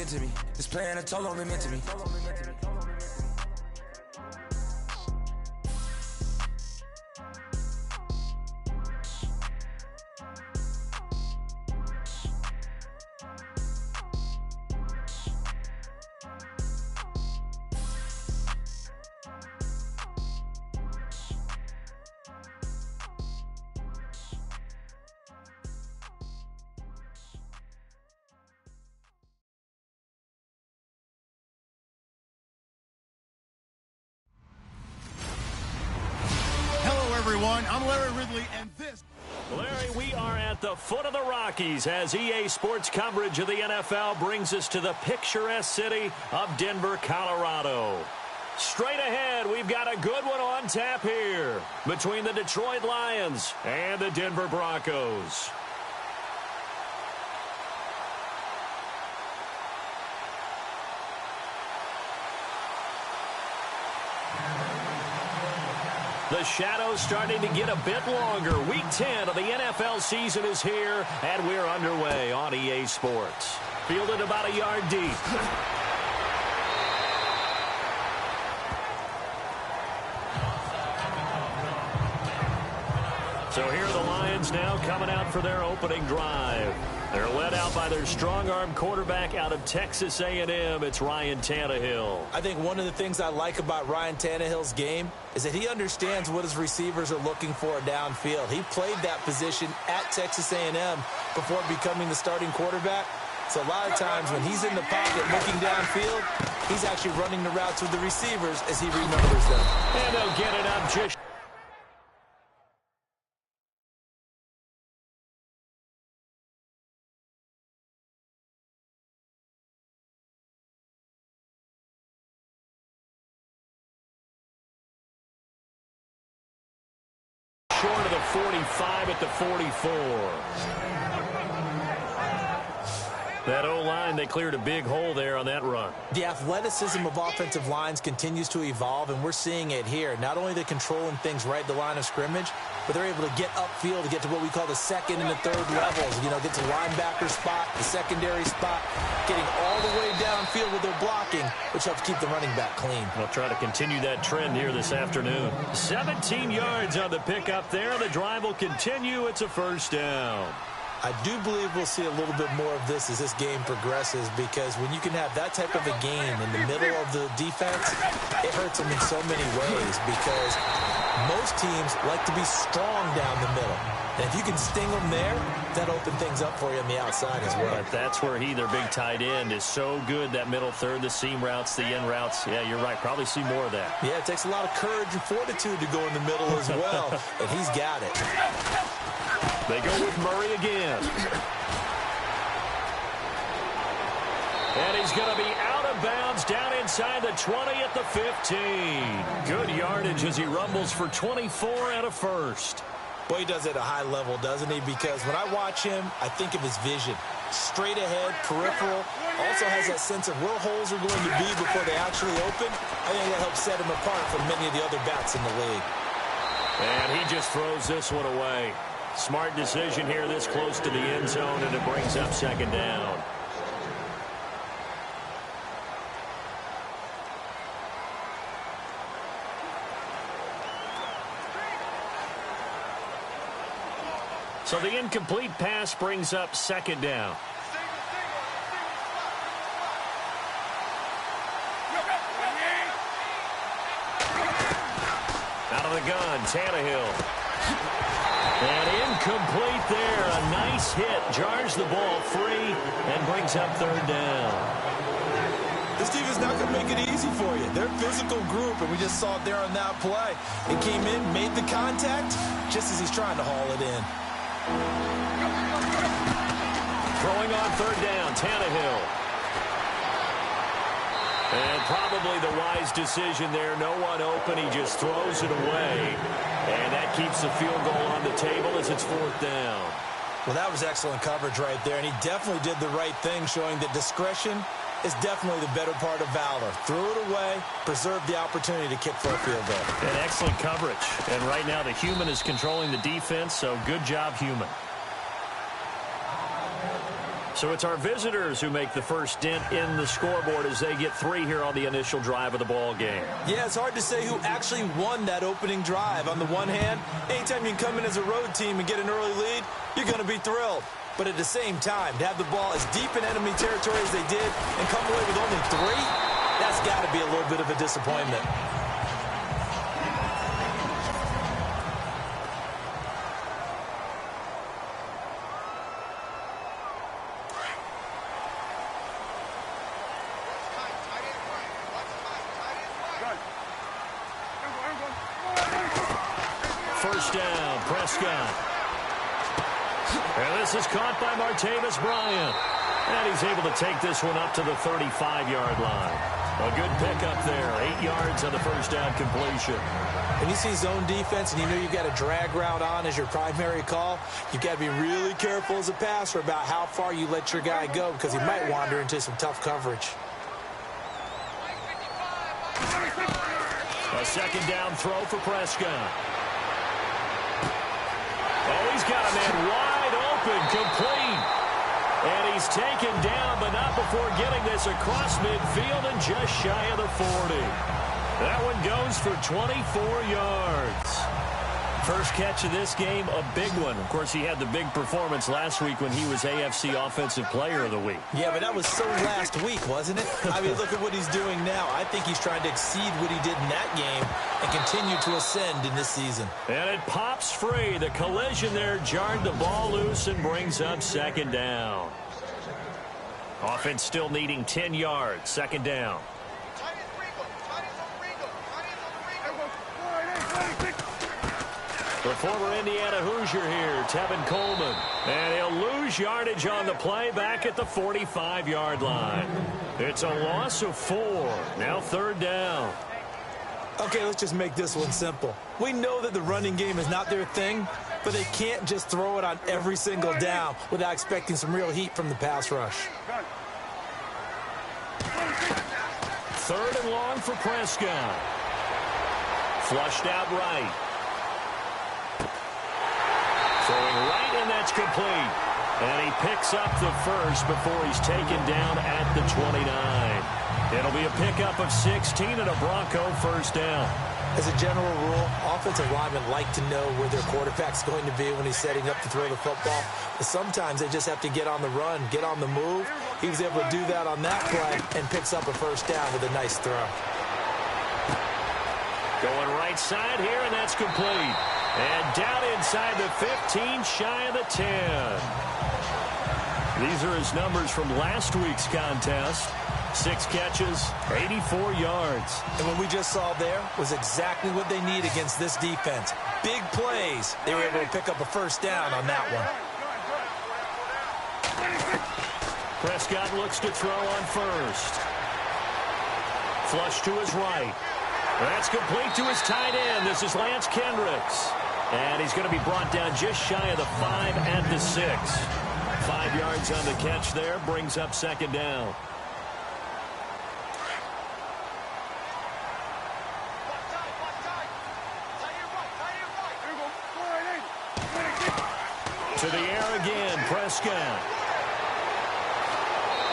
been to me. This plan a total been meant to me. I'm Larry Ridley, and this... Larry, we are at the foot of the Rockies as EA Sports coverage of the NFL brings us to the picturesque city of Denver, Colorado. Straight ahead, we've got a good one on tap here between the Detroit Lions and the Denver Broncos. The shadow's starting to get a bit longer. Week 10 of the NFL season is here, and we're underway on EA Sports. Fielded about a yard deep. So here are the Lions now coming out for their opening drive. They're led out by their strong-arm quarterback out of Texas A&M. It's Ryan Tannehill. I think one of the things I like about Ryan Tannehill's game is that he understands what his receivers are looking for downfield. He played that position at Texas A&M before becoming the starting quarterback. So a lot of times when he's in the pocket looking downfield, he's actually running the routes with the receivers as he remembers them. And they'll get it up just short of the 45 at the 44. That O-line, they cleared a big hole there on that run. The athleticism of offensive lines continues to evolve, and we're seeing it here. Not only they're controlling things right at the line of scrimmage, but they're able to get upfield to get to what we call the second and the third levels. You know, get to linebacker spot, the secondary spot, getting all the way downfield with their blocking, which helps keep the running back clean. They'll try to continue that trend here this afternoon. 17 yards on the pickup there. The drive will continue. It's a first down. I do believe we'll see a little bit more of this as this game progresses, because when you can have that type of a game in the middle of the defense, it hurts them in so many ways, because most teams like to be strong down the middle. And if you can sting them there, that opens things up for you on the outside as well. But that's where their big tight end, is so good, that middle third, the seam routes, the end routes. Yeah, you're right. Probably see more of that. Yeah, it takes a lot of courage and fortitude to go in the middle as well, and he's got it. They go with Murray again. And he's going to be out of bounds down inside the 20 at the 15. Good yardage as he rumbles for 24 and a first. Boy, he does it at a high level, doesn't he? Because when I watch him, I think of his vision. Straight ahead, peripheral. Also has that sense of where holes are going to be before they actually open. I think that helps set him apart from many of the other backs in the league. And he just throws this one away. Smart decision here this close to the end zone, and it brings up second down. So the incomplete pass brings up second down. Out of the gun, Tannehill. And incomplete there. A nice hit. Jars the ball free and brings up third down. This team is not going to make it easy for you. They're a physical group, and we just saw it there on that play. He came in, made the contact, just as he's trying to haul it in. Throwing on third down, Tannehill. And probably the wise decision there. No one open. He just throws it away. And that keeps the field goal on the table as it's fourth down. Well, that was excellent coverage right there. And he definitely did the right thing, showing that discretion is definitely the better part of valor. Threw it away, preserved the opportunity to kick for a field goal. And excellent coverage. And right now the human is controlling the defense, so good job, human. So it's our visitors who make the first dent in the scoreboard as they get 3 here on the initial drive of the ball game. Yeah, it's hard to say who actually won that opening drive. On the one hand, anytime you can come in as a road team and get an early lead, you're going to be thrilled. But at the same time, to have the ball as deep in enemy territory as they did and come away with only 3, that's got to be a little bit of a disappointment. First down, Prescott. And this is caught by Martavis Bryant. And he's able to take this one up to the 35-yard line. A good pickup there. 8 yards on the first down completion. When you see zone defense and you know you've got a drag route on as your primary call, you've got to be really careful as a passer about how far you let your guy go because he might wander into some tough coverage. A second down throw for Prescott. Oh, he's got a man wide open, complete. And he's taken down, but not before getting this across midfield and just shy of the 40. That one goes for 24 yards. First catch of this game, a big one. Of course, he had the big performance last week when he was AFC Offensive Player of the Week. Yeah, but that was so last week, wasn't it? I mean, look at what he's doing now. I think he's trying to exceed what he did in that game and continue to ascend in this season. And it pops free. The collision there jarred the ball loose and brings up second down. Offense still needing 10 yards. Second down. The former Indiana Hoosier here, Tevin Coleman. And he'll lose yardage on the play back at the 45-yard line. It's a loss of 4. Now third down. Okay, let's just make this one simple. We know that the running game is not their thing, but they can't just throw it on every single down without expecting some real heat from the pass rush. Third and long for Prescott. Flushed out right. Throwing right, and that's complete. And he picks up the first before he's taken down at the 29. It'll be a pickup of 16 and a Bronco first down. As a general rule, offensive linemen like to know where their quarterback's going to be when he's setting up to throw the football. But sometimes they just have to get on the run, get on the move. He was able to do that on that play and picks up a first down with a nice throw. Going right side here, and that's complete. And down inside the 15, shy of the 10. These are his numbers from last week's contest. 6 catches, 84 yards. And what we just saw there was exactly what they need against this defense. Big plays. They were able to pick up a first down on that one. Prescott looks to throw on first. Flush to his right. That's complete to his tight end. This is Lance Kendricks. And he's going to be brought down just shy of the 5 at the 6. 5 yards on the catch there. Brings up second down. To the air again, Prescott.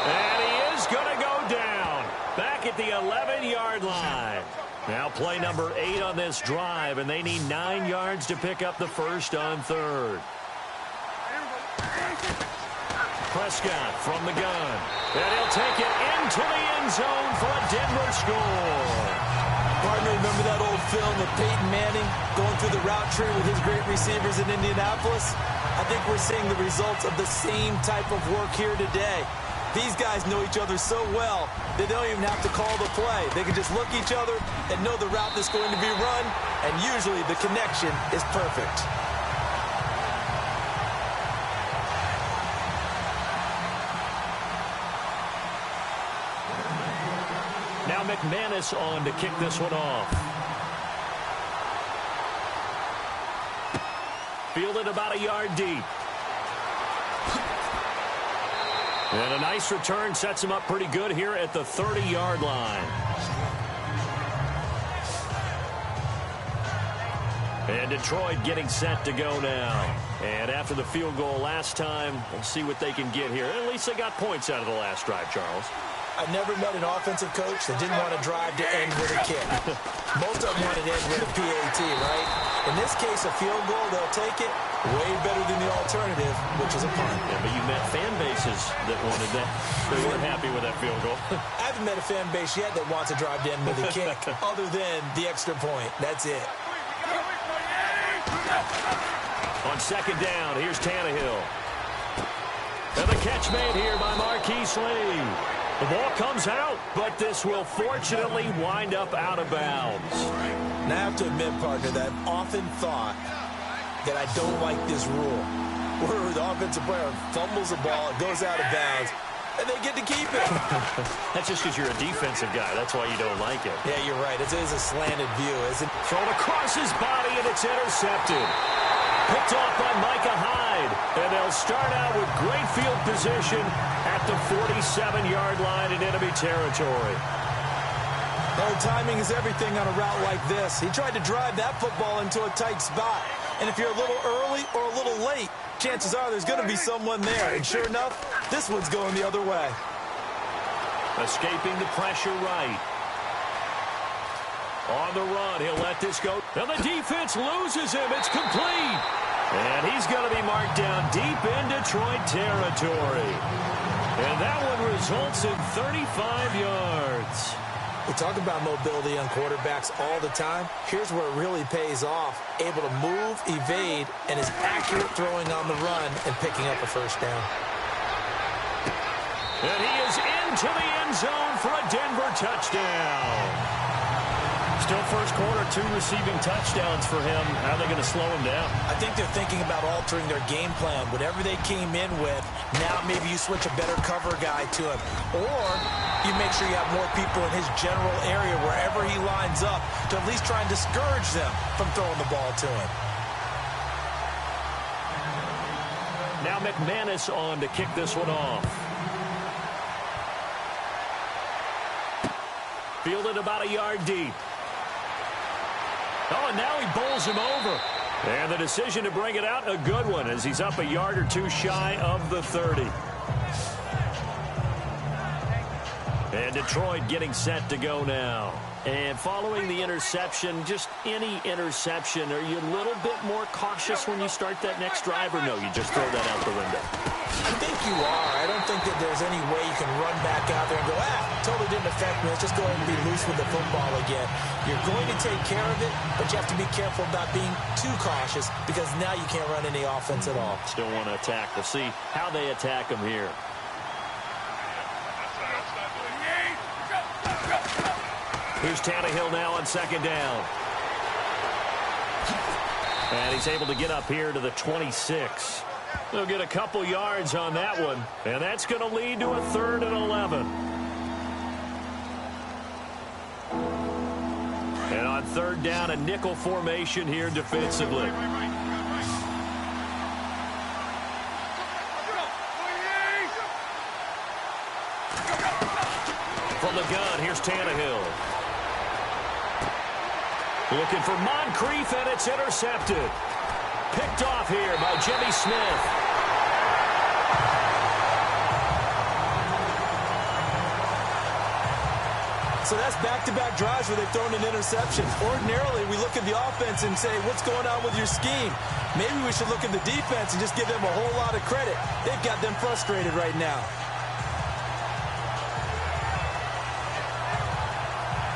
And he is going to go down. Back at the 11-yard line. Now play number 8 on this drive, and they need 9 yards to pick up the first on third. Prescott from the gun. And he'll take it into the end zone for a Denver score. Partner, remember that old film of Peyton Manning going through the route tree with his great receivers in Indianapolis? I think we're seeing the results of the same type of work here today. These guys know each other so well, they don't even have to call the play. They can just look each other and know the route that's going to be run, and usually the connection is perfect. Now McManus on to kick this one off. Fielded about a yard deep. And a nice return sets him up pretty good here at the 30-yard line. And Detroit getting set to go now. And after the field goal last time, we'll see what they can get here. At least they got points out of the last drive, Charles. I've never met an offensive coach that didn't want to drive to end with a kick. Most of them want to end with a PAT, right? In this case, a field goal, they'll take it way better than the alternative, which is a punt. Yeah, but you met fan bases that wanted that. They weren't happy with that field goal. I haven't met a fan base yet that wants to drive to end with a kick other than the extra point. That's it. On second down, here's Tannehill. And the catch made here by Marquise Lee. The ball comes out, but this will fortunately wind up out of bounds. Now I have to admit, partner, that I've often thought that I don't like this rule, where the offensive player fumbles the ball, it goes out of bounds, and they get to keep it. That's just because you're a defensive guy. That's why you don't like it. Yeah, you're right. It is a slanted view, isn't it? Thrown across his body, and it's intercepted. Picked off by Micah Hyde. And they'll start out with great field position at the 47-yard line in enemy territory. Well, timing is everything on a route like this. He tried to drive that football into a tight spot. And if you're a little early or a little late, chances are there's going to be someone there. And sure enough, this one's going the other way. Escaping the pressure right. On the run, he'll let this go. And the defense loses him. It's complete. And he's going to be marked down deep in Detroit territory. And that one results in 35 yards. We talk about mobility on quarterbacks all the time. Here's where it really pays off. Able to move, evade, and is accurate throwing on the run and picking up a first down. And he is into the end zone for a Denver touchdown. Still first quarter, 2 receiving touchdowns for him. How are they going to slow him down? I think they're thinking about altering their game plan. Whatever they came in with, now maybe you switch a better cover guy to him. Or you make sure you have more people in his general area wherever he lines up to at least try and discourage them from throwing the ball to him. Now McManus on to kick this one off. Fielded about a yard deep. Oh, and now he bowls him over. And the decision to bring it out, a good one, as he's up a yard or 2 shy of the 30. And Detroit getting set to go now. And following the interception, just any interception, are you a little bit more cautious when you start that next drive, or no, you just throw that out the window? I think you are. I don't think that there's any way you can run back out there and go, totally didn't affect me. Let's just go ahead and be loose with the football again. You're going to take care of it, but you have to be careful about being too cautious because now you can't run any offense at all. Still want to attack. We'll see how they attack him here. Here's Tannehill now on second down. And he's able to get up here to the 26. They'll get a couple yards on that one. And that's going to lead to a 3rd and 11. And on 3rd down, a nickel formation here defensively. From the gun, here's Tannehill. Looking for Moncrief, and it's intercepted. Picked off here by Jimmy Smith. So that's back-to-back drives where they've thrown an interception. Ordinarily, we look at the offense and say, what's going on with your scheme? Maybe we should look at the defense and just give them a whole lot of credit. They've got them frustrated right now.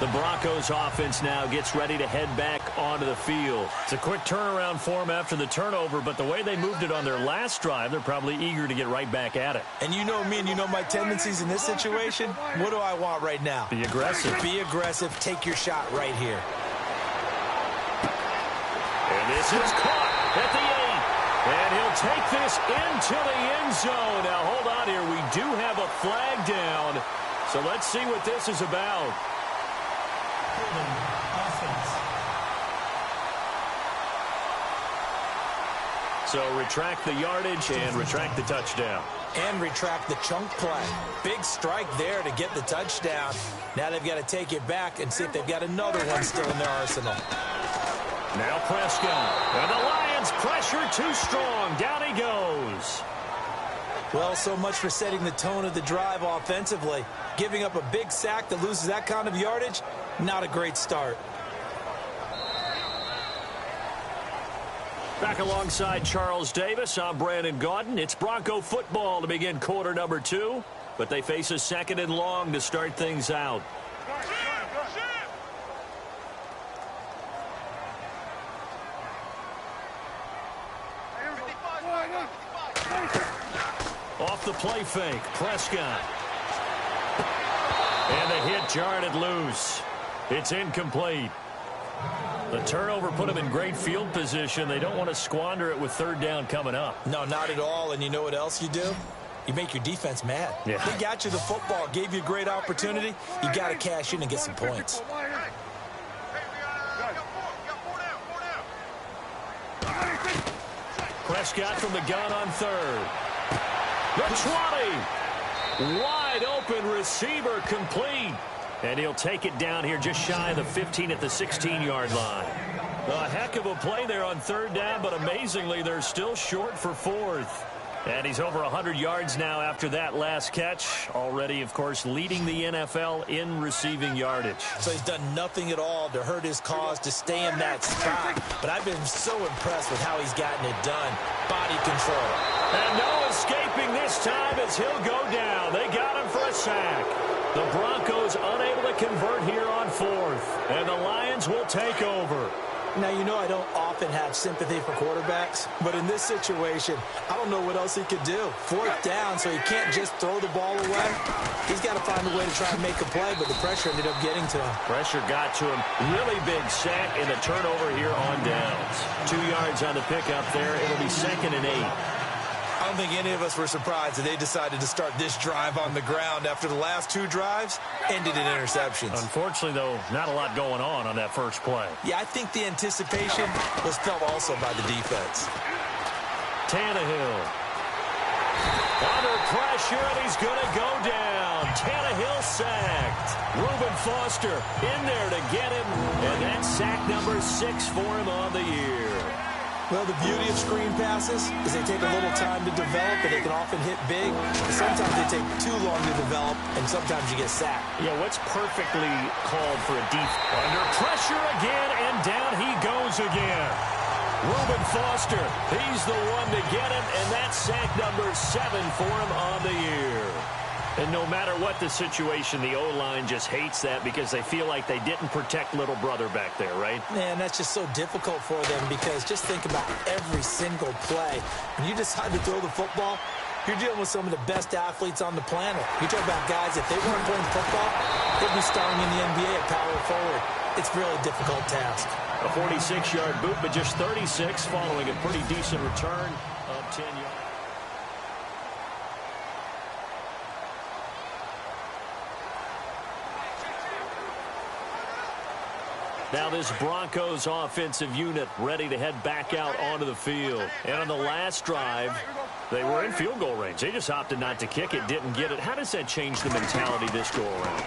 The Broncos offense now gets ready to head back onto the field. It's a quick turnaround for them after the turnover, but the way they moved it on their last drive, they're probably eager to get right back at it. And you know me and you know my tendencies in this situation. What do I want right now? Be aggressive. Be aggressive. Take your shot right here. And this is caught at the 8. And he'll take this into the end zone. Now, hold on here. We do have a flag down. So let's see what this is about. So retract the yardage and retract the touchdown. And retract the chunk play. Big strike there to get the touchdown. Now they've got to take it back and see if they've got another one still in their arsenal. Now Prescott. And the Lions pressure too strong. Down he goes. Well, so much for setting the tone of the drive offensively. Giving up a big sack that loses that kind of yardage, not a great start. Back alongside Charles Davis, I'm Brandon Gaudin. It's Bronco football to begin quarter number 2, but they face a 2nd and long to start things out. Off the play fake, Prescott. And the hit jarred it loose. It's incomplete. The turnover put them in great field position. They don't want to squander it with 3rd down coming up. No, not at all. And you know what else you do? You make your defense mad. Yeah. They got you the football, gave you a great opportunity. You got to cash in and get some points. Prescott from the gun on 3rd. The 20. Wide open receiver complete. And he'll take it down here just shy of the 15 at the 16-yard line. A heck of a play there on 3rd down, but amazingly, they're still short for 4th. And he's over 100 yards now after that last catch. Already, of course, leading the NFL in receiving yardage. So he's done nothing at all to hurt his cause, to stay in that spot. But I've been so impressed with how he's gotten it done. Body control. And no escaping this time as he'll go down. They got him for a sack. The Broncos unable to convert here on 4th. And the Lions will take over. Now, you know I don't often have sympathy for quarterbacks, but in this situation, I don't know what else he could do. 4th down, so he can't just throw the ball away. He's got to find a way to try and make a play, but the pressure ended up getting to him. Pressure got to him. Really big sack and a turnover here on downs. 2 yards on the pickup there. It'll be 2nd and 8. I don't think any of us were surprised that they decided to start this drive on the ground after the last 2 drives ended in interceptions. Unfortunately, though, not a lot going on that first play. Yeah, I think the anticipation was felt also by the defense. Tannehill. Under pressure, and he's going to go down. Tannehill sacked. Reuben Foster in there to get him, and that's sack number 6 for him on the year. Well, the beauty of screen passes is they take a little time to develop, and they can often hit big. Sometimes they take too long to develop, and sometimes you get sacked. Yeah, what's perfectly called for a deep. Under pressure again, and down he goes again. Reuben Foster, he's the one to get him, and that's sack number 7 for him on the year. And no matter what the situation, the O-line just hates that because they feel like they didn't protect little brother back there, right? Man, that's just so difficult for them because just think about every single play. When you decide to throw the football, you're dealing with some of the best athletes on the planet. You talk about guys, if they weren't playing football, they'd be starting in the NBA at power forward. It's a really difficult task. A 46-yard boot, but just 36 following a pretty decent return of 10 yards. Now this Broncos offensive unit ready to head back out onto the field. And on the last drive, they were in field goal range. They just opted not to kick it, didn't get it. How does that change the mentality this go around?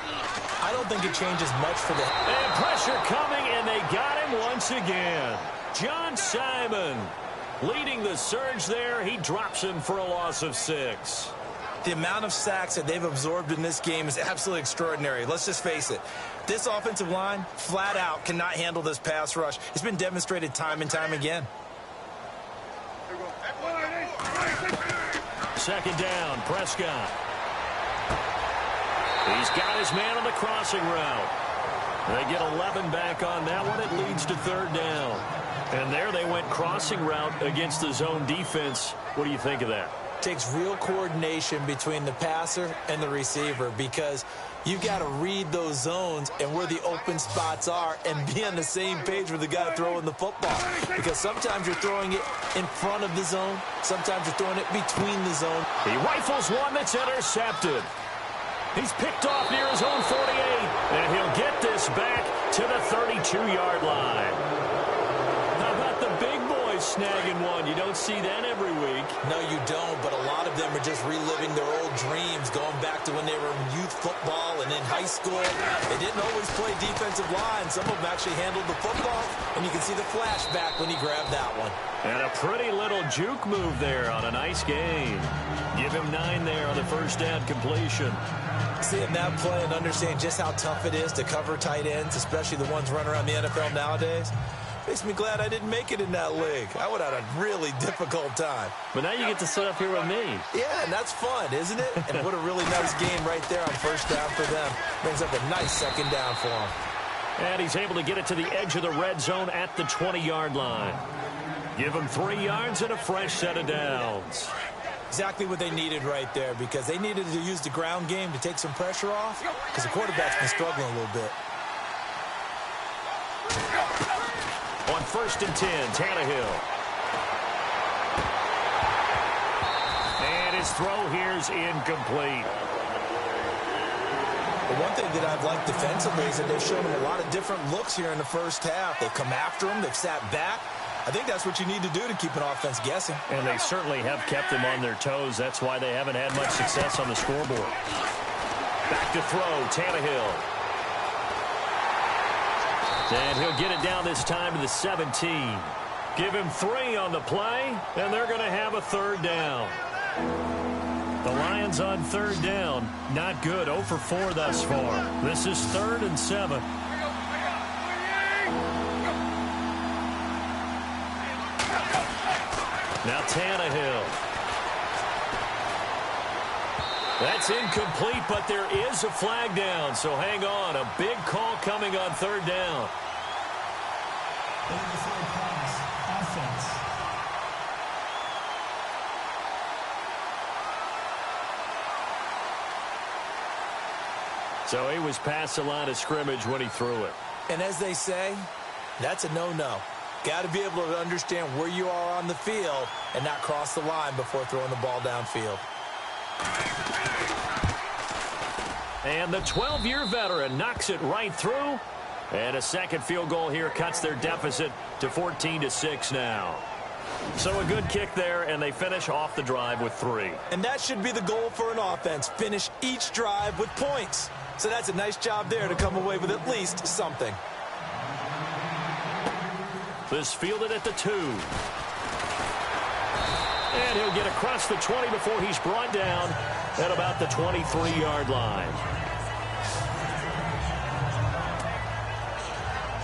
I don't think it changes much for them. And pressure coming, and they got him once again. John Simon leading the surge there. He drops him for a loss of 6. The amount of sacks that they've absorbed in this game is absolutely extraordinary. Let's just face it. This offensive line, flat out, cannot handle this pass rush. It's been demonstrated time and time again. 2nd down, Prescott. He's got his man on the crossing route. They get 11 back on that one. It leads to 3rd down. And there they went crossing route against the zone defense. What do you think of that? Takes real coordination between the passer and the receiver because you've got to read those zones and where the open spots are and be on the same page with the guy throwing the football. Because sometimes you're throwing it in front of the zone. Sometimes you're throwing it between the zone. He rifles one that's intercepted. He's picked off near his own 48, and he'll get this back to the 32-yard line. How about the big boys snagging one? You don't see that every week. No, you don't, but a lot of them are just reliving their old dreams, going back to when they were in youth football and in high high school. They didn't always play defensive line. Some of them actually handled the football, and you can see the flashback when he grabbed that one. And a pretty little juke move there on a nice game. Give him 9 there on the first down completion. Seeing that play and understanding just how tough it is to cover tight ends, especially the ones running around the NFL nowadays, makes me glad I didn't make it in that league. I would have had a really difficult time. But now you get to sit up here with me. Yeah, and that's fun, isn't it? And what a really nice game right there on first down for them. Brings up a nice second down for them. And he's able to get it to the edge of the red zone at the 20-yard line. Give him 3 yards and a fresh set of downs. Exactly what they needed right there, because they needed to use the ground game to take some pressure off, because the quarterback's been struggling a little bit. On 1st and 10, Tannehill. And his throw here's incomplete. The one thing that I've liked defensively is that they've shown him a lot of different looks here in the first half. They've come after him. They've sat back. I think that's what you need to do to keep an offense guessing. And they certainly have kept them on their toes. That's why they haven't had much success on the scoreboard. Back to throw, Tannehill. And he'll get it down this time to the 17. Give him 3 on the play, and they're going to have a 3rd down. The Lions on 3rd down. Not good. 0 for 4 thus far. This is 3rd and 7. Now Tannehill. That's incomplete, but there is a flag down, so hang on. A big call coming on 3rd down. So he was past the line of scrimmage when he threw it. And as they say, that's a no-no. Got to be able to understand where you are on the field and not cross the line before throwing the ball downfield. And the 12-year veteran knocks it right through. And a second field goal here cuts their deficit to 14-6 now. So a good kick there, and they finish off the drive with 3. And that should be the goal for an offense. Finish each drive with points. So that's a nice job there to come away with at least something. This fielded at the 2. And he'll get across the 20 before he's brought down at about the 23-yard line.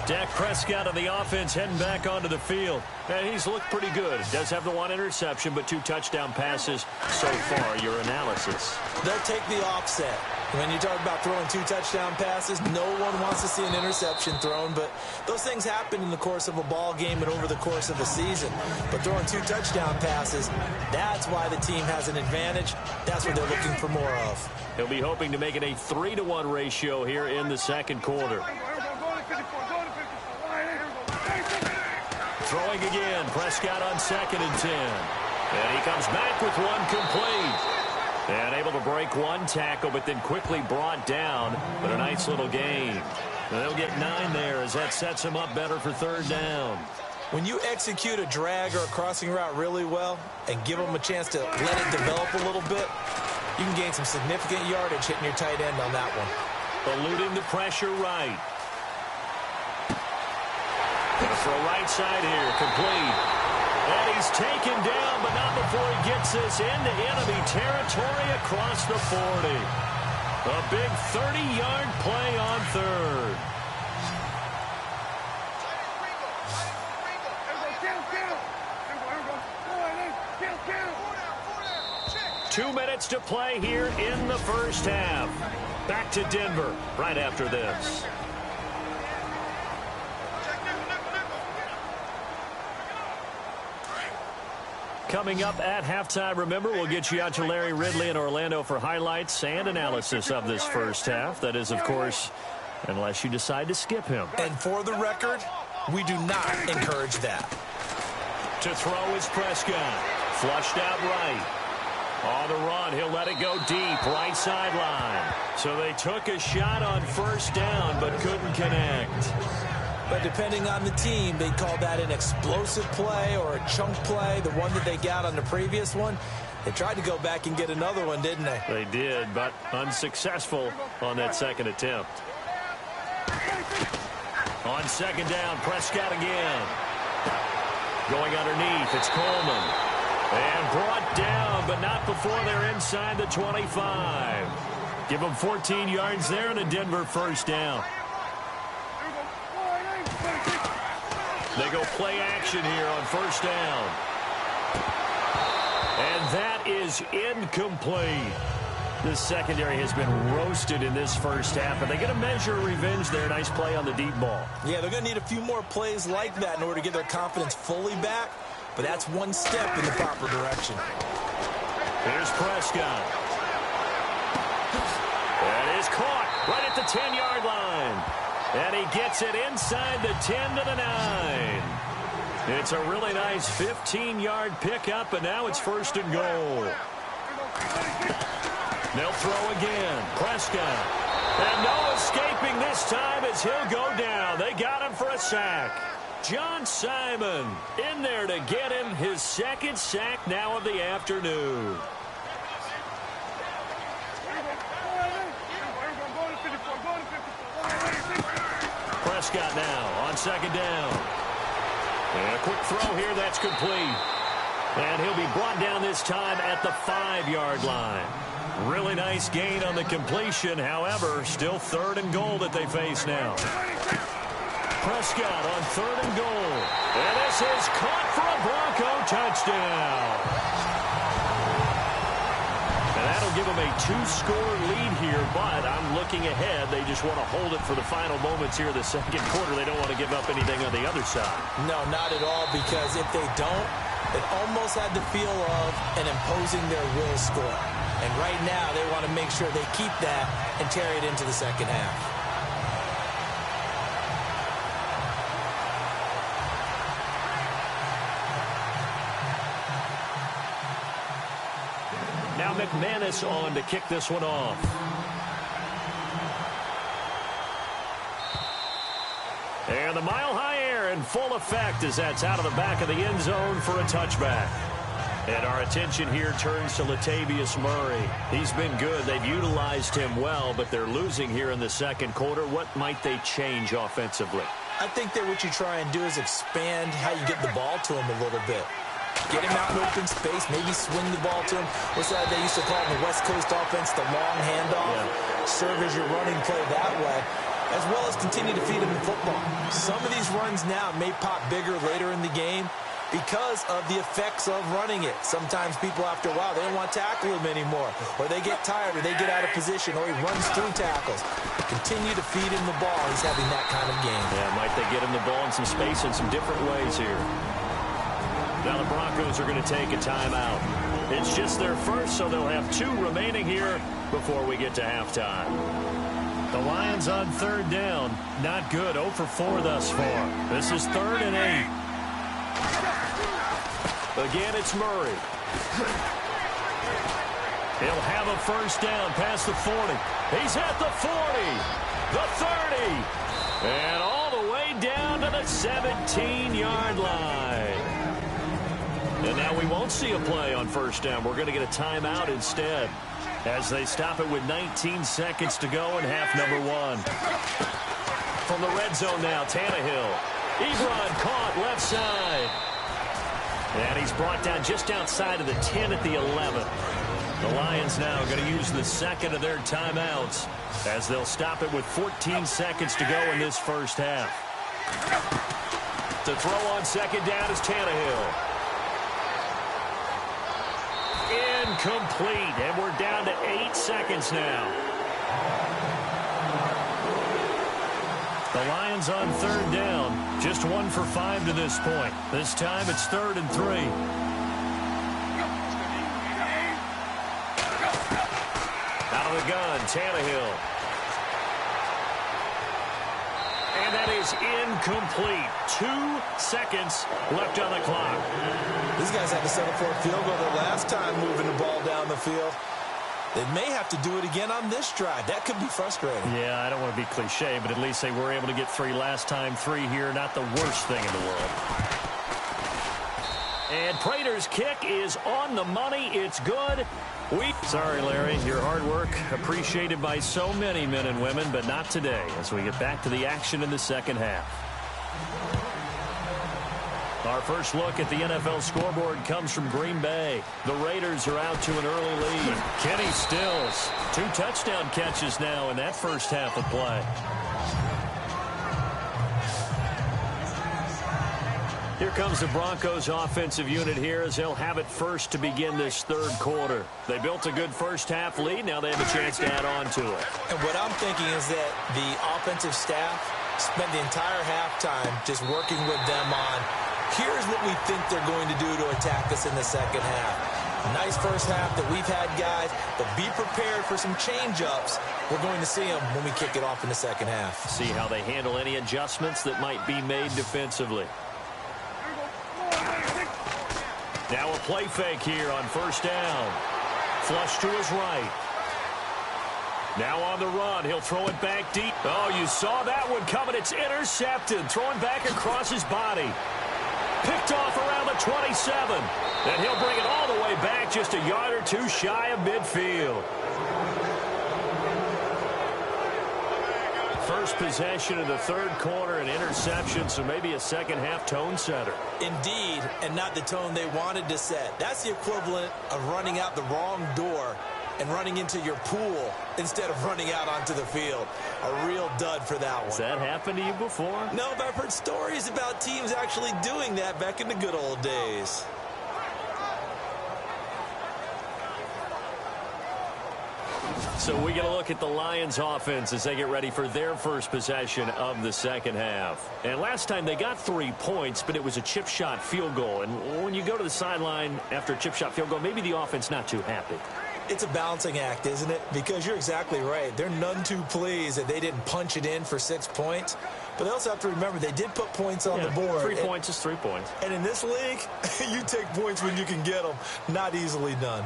Dak Prescott of the offense heading back onto the field. And he's looked pretty good. Does have the 1 interception, but 2 touchdown passes so far. Your analysis. They'll take the offset. When you talk about throwing 2 touchdown passes, no one wants to see an interception thrown, but those things happen in the course of a ball game and over the course of a season. But throwing 2 touchdown passes, that's why the team has an advantage. That's what they're looking for more of. He'll be hoping to make it a 3-to-1 ratio here in the second quarter. Throwing again, Prescott on 2nd and 10. And he comes back with 1 complete. And able to break 1 tackle, but then quickly brought down. But a nice little gain. They'll get 9 there as that sets him up better for 3rd down. When you execute a drag or a crossing route really well and give them a chance to let it develop a little bit, you can gain some significant yardage hitting your tight end on that one. Eluding the pressure right. Gonna throw right side here, complete. And he's taken down, but not before he gets this into enemy territory across the 40. A big 30-yard play on 3rd. Two minutes to play here in the first half. Back to Denver right after this. Coming up at halftime, remember, we'll get you out to Larry Ridley in Orlando for highlights and analysis of this first half. That is, of course, unless you decide to skip him. And for the record, we do not encourage that. To throw is Prescott. Flushed out right. On the run, he'll let it go deep, right sideline. So they took a shot on 1st down, but couldn't connect. But depending on the team, they call that an explosive play or a chunk play. The one that they got on the previous one, They tried to go back and get another one, didn't they? They did, but unsuccessful on that second attempt. On second down, Prescott again. Going underneath, it's Coleman. And brought down, but not before they're inside the 25. Give them 14 yards there and a Denver first down. They go play action here on first down. And that is incomplete. This secondary has been roasted in this first half, but they get a measure of revenge there. Nice play on the deep ball. Yeah, they're going to need a few more plays like that in order to get their confidence fully back, but that's one step in the proper direction. Here's Prescott. That is caught right at the 10-yard line. And he gets it inside the 10 to the 9. It's a really nice 15-yard pickup, and now it's first and goal. They'll throw again. Prescott. And no escaping this time as he'll go down. They got him for a sack. John Simon in there to get him his second sack now of the afternoon. Prescott now on second down. And a quick throw here, that's complete. And he'll be brought down this time at the 5-yard line. Really nice gain on the completion. However, still third and goal that they face now. Prescott on third and goal. And this is caught for a Bronco touchdown. And that'll give them a 2-score lead here, but I'm looking ahead. They just want to hold it for the final moments here of the second quarter. They don't want to give up anything on the other side. No, not at all, because if they don't, it almost had the feel of an imposing their will score. And right now, they want to make sure they keep that and carry it into the second half. Now McManus on to kick this one off. And the mile-high air in full effect as that's out of the back of the end zone for a touchback. And our attention here turns to Latavius Murray. He's been good. They've utilized him well, but they're losing here in the second quarter. What might they change offensively? I think that what you try and do is expand how you get the ball to him a little bit. Get him out in open space, maybe swing the ball to him. What's that they used to call in the West Coast offense, the long handoff? Yeah. Serve as your running play that way, as well as continue to feed him the football. Some of these runs now may pop bigger later in the game because of the effects of running it. Sometimes people, after a while, they don't want to tackle him anymore, or they get tired, or they get out of position, or he runs through tackles. Continue to feed him the ball. He's having that kind of game. Yeah, might they get him the ball in some space in some different ways here. Now the Broncos are going to take a timeout. It's just their first, so they'll have 2 remaining here before we get to halftime. The Lions on third down. Not good. 0 for 4 thus far. This is 3rd and 8. Again, it's Murray. He'll have a first down past the 40. He's at the 40, the 30, and all the way down to the 17-yard line. And now we won't see a play on first down. We're going to get a timeout instead as they stop it with 19 seconds to go in half number 1. From the red zone now, Tannehill. Ebron caught left side. And he's brought down just outside of the 10 at the 11. The Lions now going to use the second of their timeouts as they'll stop it with 14 seconds to go in this first half. To throw on second down is Tannehill. Incomplete, and we're down to 8 seconds now. The Lions on third down, just 1 for 5 to this point. This time it's 3rd and 3. Out of the gun, Tannehill. And that is incomplete. 2 seconds left on the clock. These guys had to settle for a field goal their last time moving the ball down the field. They may have to do it again on this drive. That could be frustrating. Yeah, I don't want to be cliche, but at least they were able to get 3 last time. 3 here, not the worst thing in the world. And Prater's kick is on the money. It's good. Sorry, Larry. Your hard work appreciated by so many men and women, but not today as we get back to the action in the second half. Our first look at the NFL scoreboard comes from Green Bay. The Raiders are out to an early lead. Kenny Stills, 2 touchdown catches now in that first half of play. Here comes the Broncos offensive unit here as they'll have it first to begin this third quarter. They built a good first half lead. Now they have a chance to add on to it. And what I'm thinking is that the offensive staff spent the entire halftime just working with them on, here's what we think they're going to do to attack us in the second half. Nice first half that we've had, guys, but be prepared for some change-ups. We're going to see them when we kick it off in the second half. See how they handle any adjustments that might be made defensively. Now a play fake here on first down. Flush to his right. Now on the run. He'll throw it back deep. Oh, you saw that one coming. It's intercepted. Throwing back across his body. Picked off around the 27. Then he'll bring it all the way back just a yard or 2 shy of midfield. First possession of the third quarter, an interception, so maybe a second half tone setter. Indeed, and not the tone they wanted to set. That's the equivalent of running out the wrong door and running into your pool instead of running out onto the field. A real dud for that one. Has that happened to you before? No, but I've heard stories about teams actually doing that back in the good old days. So we get a look at the Lions offense as they get ready for their first possession of the second half. And last time they got 3 points, but it was a chip shot field goal. And when you go to the sideline after a chip shot field goal, maybe the offense not too happy. It's a balancing act, isn't it? Because you're exactly right. They're none too pleased that they didn't punch it in for 6 points. But they also have to remember they did put points on the board. 3 points is 3 points. And in this league, you take points when you can get them. Not easily done.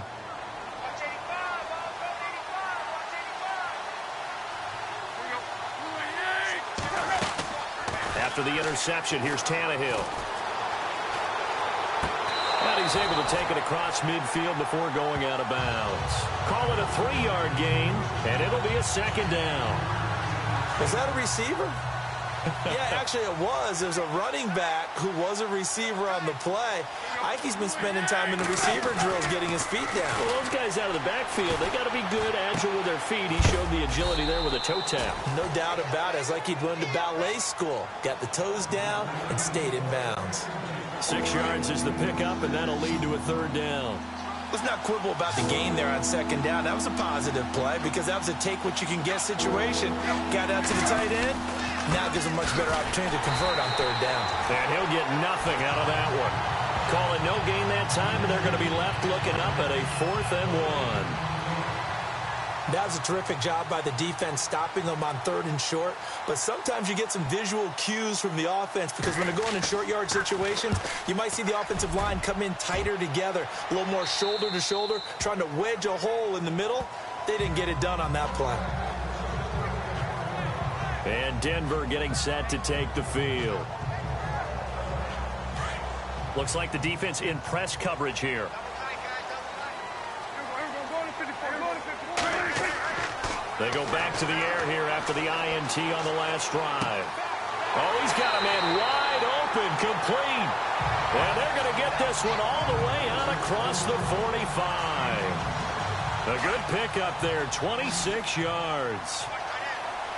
After the interception, here's Tannehill. And he's able to take it across midfield before going out of bounds. Call it a 3-yard gain, and it'll be a second down. Was that a receiver? Yeah, actually it was. There's a running back who was a receiver on the play. Ike's been spending time in the receiver drills getting his feet down. Well, those guys out of the backfield, they got to be good, agile with their feet. He showed the agility there with a toe tap. No doubt about it. It's like he'd run to ballet school. Got the toes down and stayed in bounds. 6 yards is the pickup, and that'll lead to a third down. Let's not quibble about the gain there on second down. That was a positive play because that was a take-what-you-can-get situation. Got out to the tight end. Now gives a much better opportunity to convert on third down. And he'll get nothing out of that one. Call it no gain that time, and they're going to be left looking up at a 4th and 1. That was a terrific job by the defense stopping them on 3rd and short. But sometimes you get some visual cues from the offense because when they're going in short yard situations, you might see the offensive line come in tighter together, a little more shoulder to shoulder, trying to wedge a hole in the middle. They didn't get it done on that play. And Denver getting set to take the field. Looks like the defense in press coverage here. They go back to the air here after the INT on the last drive. Oh, he's got a man wide open, complete. And they're going to get this one all the way out across the 45. A good pickup there, 26 yards.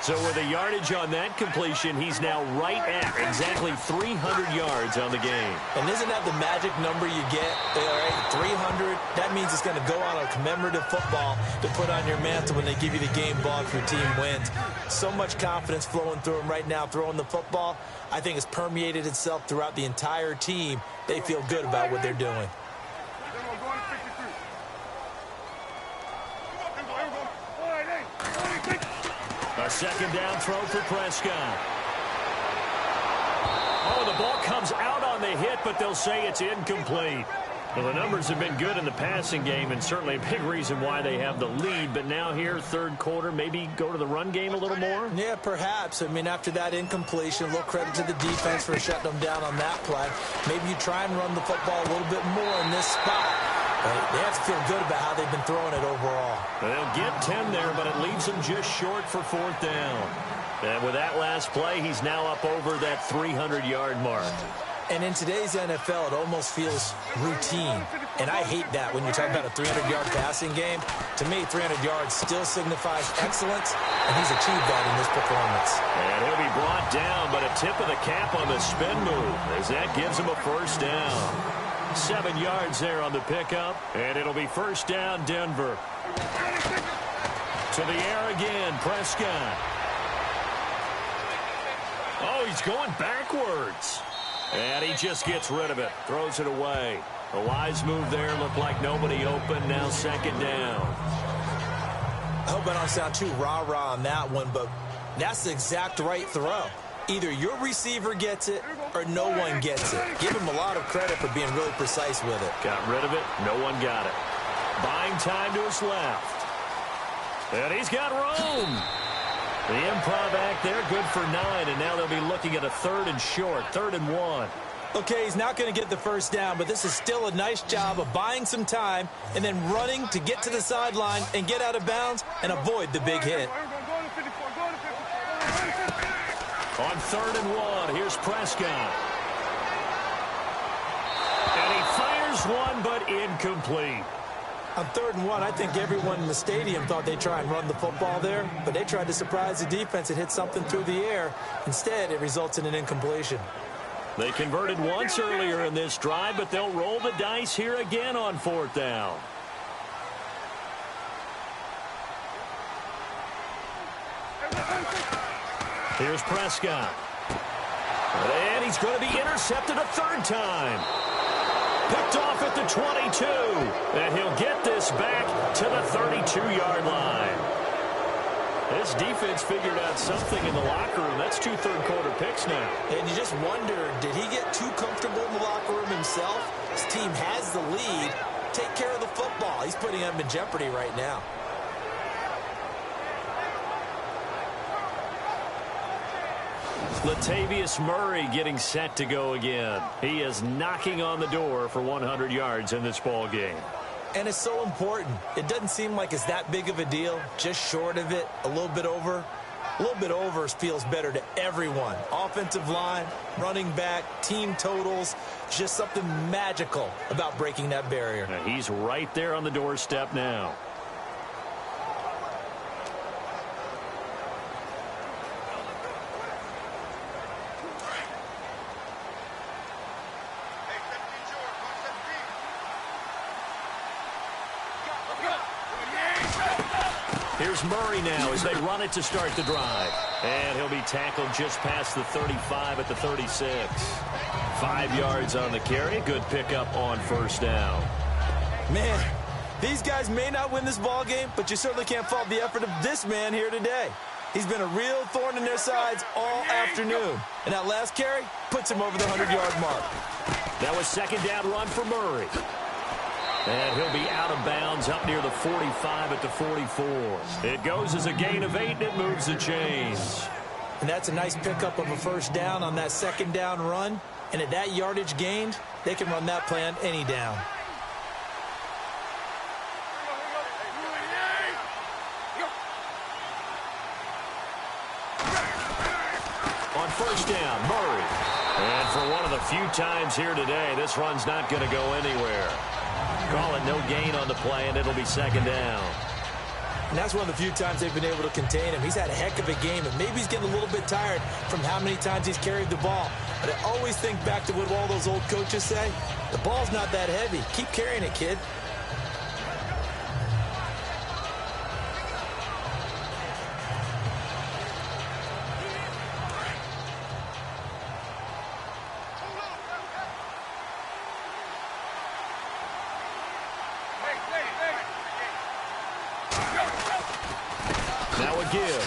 So with the yardage on that completion, he's now right at exactly 300 yards on the game. And isn't that the magic number you get? 300, that means it's going to go on a commemorative football to put on your mantle when they give you the game ball if your team wins. So much confidence flowing through him right now throwing the football. I think it's permeated itself throughout the entire team. They feel good about what they're doing. A second down throw for Prescott. Oh, the ball comes out on the hit, but they'll say it's incomplete. Well, the numbers have been good in the passing game, and certainly a big reason why they have the lead. But now here, third quarter, maybe go to the run game a little more? Yeah, perhaps. I mean, after that incompletion, a little credit to the defense for shutting them down on that play. Maybe you try and run the football a little bit more in this spot. They have to feel good about how they've been throwing it overall. They'll get 10 there, but it leaves them just short for fourth down. And with that last play, he's now up over that 300-yard mark. And in today's NFL, it almost feels routine. And I hate that when you talk about a 300-yard passing game. To me, 300 yards still signifies excellence, and he's achieved that in this performance. And he'll be brought down, but a tip of the cap on the spin move as that gives him a first down. 7 yards there on the pickup, and it'll be first down, Denver. To the air again, Prescott. Oh, he's going backwards. And he just gets rid of it, throws it away. A wise move there, looked like nobody open, now second down. I hope I don't sound too rah-rah on that one, but that's the exact right throw. Either your receiver gets it or no one gets it. Give him a lot of credit for being really precise with it. Got rid of it, no one got it. Buying time to his left. And he's got room. The improv act there, good for 9, and now they'll be looking at a third and short, 3rd and 1. Okay, he's not going to get the first down, but this is still a nice job of buying some time and then running to get to the sideline and get out of bounds and avoid the big hit. On 3rd and 1, here's Prescott. And he fires one, but incomplete. On 3rd and 1, I think everyone in the stadium thought they'd try and run the football there, but they tried to surprise the defense and hit something through the air. Instead, it results in an incompletion. They converted once earlier in this drive, but they'll roll the dice here again on 4th down. Here's Prescott. And he's going to be intercepted a 3rd time. Picked off at the 22. And he'll get this back to the 32-yard line. This defense figured out something in the locker room. That's 2 third-quarter picks now. And you just wonder, did he get too comfortable in the locker room himself? His team has the lead. Take care of the football. He's putting them in jeopardy right now. Latavius Murray getting set to go again. He is knocking on the door for 100 yards in this ball game. And it's so important. It doesn't seem like it's that big of a deal. Just short of it, a little bit over. A little bit over feels better to everyone. Offensive line, running back, team totals. Just something magical about breaking that barrier. Now he's right there on the doorstep now. Here's Murray now as they run it to start the drive. And he'll be tackled just past the 35 at the 36. 5 yards on the carry. Good pickup on first down. Man, these guys may not win this ball game, but you certainly can't fault the effort of this man here today. He's been a real thorn in their sides all afternoon. And that last carry puts him over the 100-yard mark. That was second down run for Murray. And he'll be out of bounds up near the 45 at the 44. It goes as a gain of 8, and it moves the chains. And that's a nice pickup of a first down on that second down run. And at that yardage gained, they can run that play on any down. On first down, Murray. And for one of the few times here today, this run's not going to go anywhere. Call it no gain on the play, and it'll be second down. And that's one of the few times they've been able to contain him. He's had a heck of a game, and maybe he's getting a little bit tired from how many times he's carried the ball. But I always think back to what all those old coaches say. The ball's not that heavy. Keep carrying it, kid.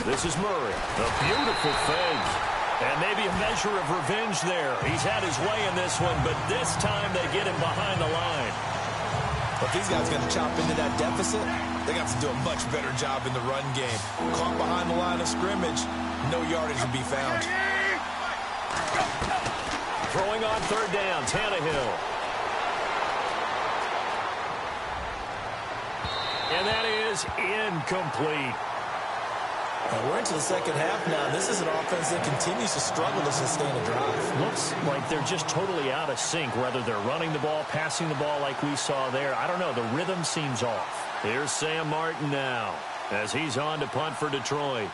This is Murray. A beautiful fake. And maybe a measure of revenge there. He's had his way in this one, but this time they get him behind the line. Well, if these guys are going to chop into that deficit, they got to do a much better job in the run game. Caught behind the line of scrimmage, no yardage to be found. Throwing on third down, Tannehill. And that is incomplete. And we're into the second half now. This is an offense that continues to struggle to sustain a drive. Looks like they're just totally out of sync, whether they're running the ball, passing the ball like we saw there. I don't know. The rhythm seems off. Here's Sam Martin now as he's on to punt for Detroit.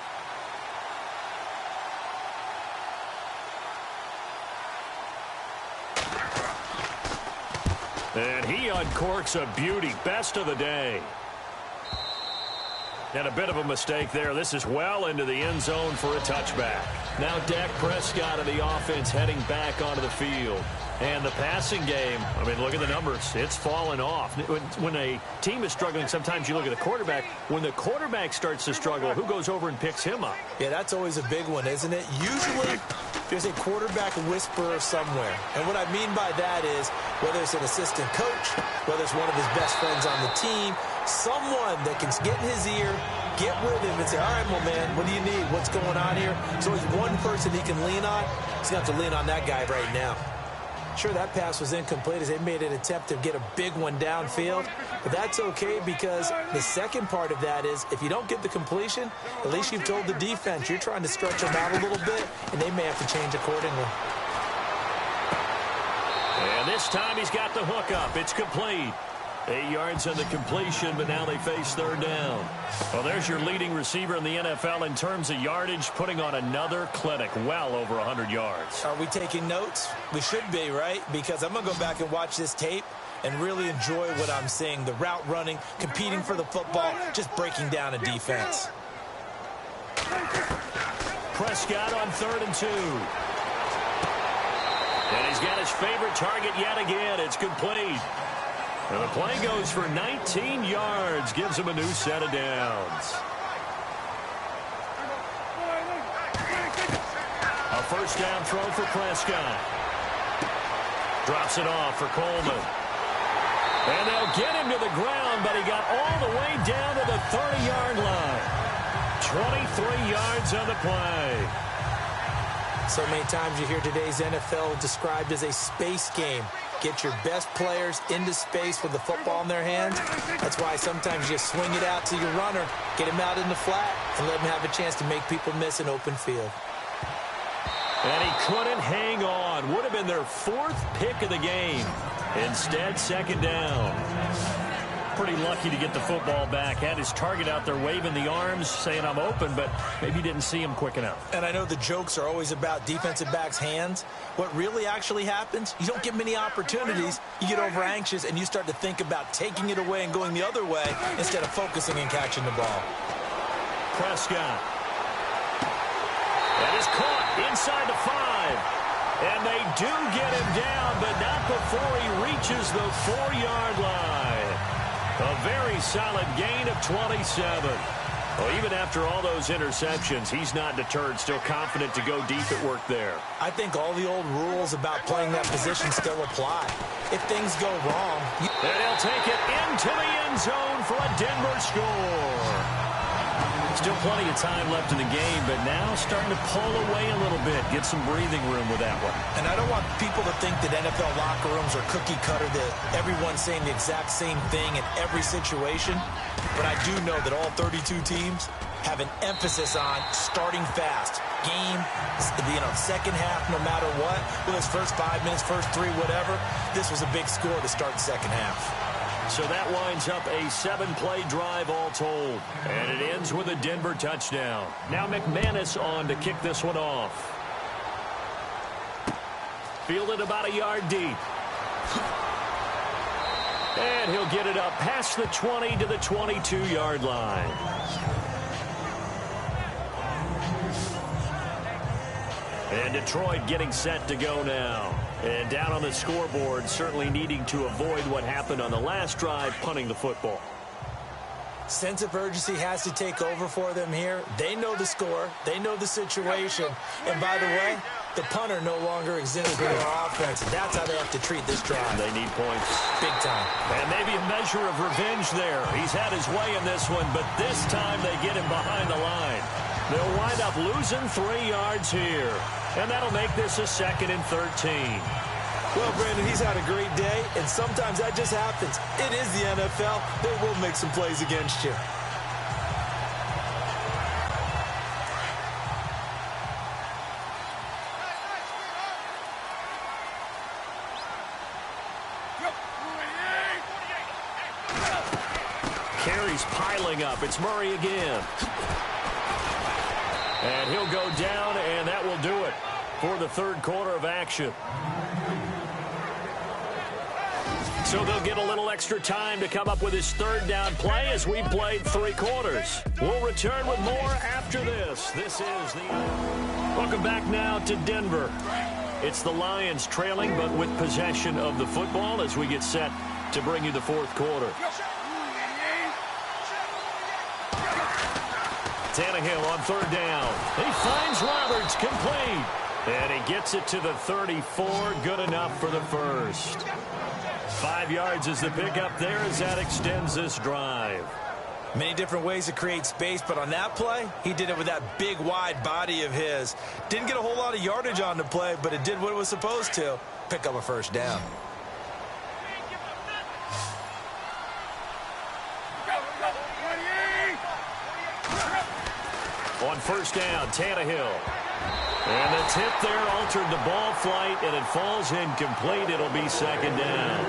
And he uncorks a beauty. Best of the day. And a bit of a mistake there. This is well into the end zone for a touchback. Now Dak Prescott of the offense heading back onto the field. And the passing game, I mean, look at the numbers. It's fallen off. When a team is struggling, sometimes you look at the quarterback. When the quarterback starts to struggle, who goes over and picks him up? Yeah, that's always a big one, isn't it? Usually, there's a quarterback whisperer somewhere. And what I mean by that is, whether it's an assistant coach, whether it's one of his best friends on the team, someone that can get in his ear, get with him and say, all right, well, man, what do you need? What's going on here? So there's one person he can lean on. He's going to have to lean on that guy right now. Sure, that pass was incomplete as they made an attempt to get a big one downfield. But that's okay because the second part of that is if you don't get the completion, at least you've told the defense you're trying to stretch them out a little bit, and they may have to change accordingly. And this time he's got the hook up. It's complete. 8 yards on the completion, but now they face third down. Well, there's your leading receiver in the NFL in terms of yardage, putting on another clinic, well over 100 yards. Are we taking notes? We should be, right? Because I'm going to go back and watch this tape and really enjoy what I'm seeing. The route running, competing for the football, just breaking down a defense. Prescott on 3rd and 2. And he's got his favorite target yet again. It's complete. And the play goes for 19 yards, gives him a new set of downs. A first down throw for Prescott. Drops it off for Coleman. And they'll get him to the ground, but he got all the way down to the 30-yard line. 23 yards on the play. So many times you hear today's NFL described as a space game. Get your best players into space with the football in their hands. That's why sometimes you swing it out to your runner, get him out in the flat, and let him have a chance to make people miss an open field. And he couldn't hang on. Would have been their 4th pick of the game. Instead, second down. Pretty lucky to get the football back. Had his target out there waving the arms, saying I'm open, but maybe didn't see him quick enough. And I know the jokes are always about defensive backs' hands. What really actually happens, you don't get many opportunities. You get over anxious, and you start to think about taking it away and going the other way instead of focusing and catching the ball. Prescott. That is caught inside the 5. And they do get him down, but not before he reaches the 4-yard line. A very solid gain of 27. Well, even after all those interceptions, he's not deterred, still confident to go deep at work there. I think all the old rules about playing that position still apply. If things go wrong... And he'll take it into the end zone for a Denver score. Still plenty of time left in the game, but now starting to pull away a little bit, get some breathing room with that one. And I don't want people to think that NFL locker rooms are cookie cutter, that everyone's saying the exact same thing in every situation. But I do know that all 32 teams have an emphasis on starting fast. Game, second half, no matter what. Whether it's first 5 minutes, first 3, whatever. This was a big score to start the second half. So that winds up a 7-play drive all told. And it ends with a Denver touchdown. Now McManus on to kick this one off. Fielded about a yard deep. And he'll get it up past the 20 to the 22-yard line. And Detroit getting set to go now. And down on the scoreboard, certainly needing to avoid what happened on the last drive, punting the football. Sense of urgency has to take over for them here. They know the score. They know the situation. And by the way, The punter no longer exists for their offense. That's how they have to treat this drive. They need points. Big time. And maybe a measure of revenge there. He's had his way in this one, but this time they get him behind the line. They'll wind up losing 3 yards here. And that'll make this a 2nd and 13. Well, Brandon, he's had a great day, and sometimes that just happens. It is the NFL. They will make some plays against you. Carries piling up. It's Murray again. And he'll go down, and that will do it for the 3rd quarter of action. So they'll get a little extra time to come up with his 3rd down play as we played 3 quarters. We'll return with more after this. This is the... Welcome back now to Denver. It's the Lions trailing, but with possession of the football as we get set to bring you the 4th quarter. Tannehill on 3rd down. He finds Roberts, complete. And he gets it to the 34, good enough for the 1st. 5 yards is the pickup there as that extends this drive. Many different ways to create space, but on that play, he did it with that big, wide body of his. Didn't get a whole lot of yardage on the play, but it did what it was supposed to. Pick up a 1st down. On 1st down, Tannehill. And the tip there altered the ball flight, and it falls incomplete. It'll be 2nd down.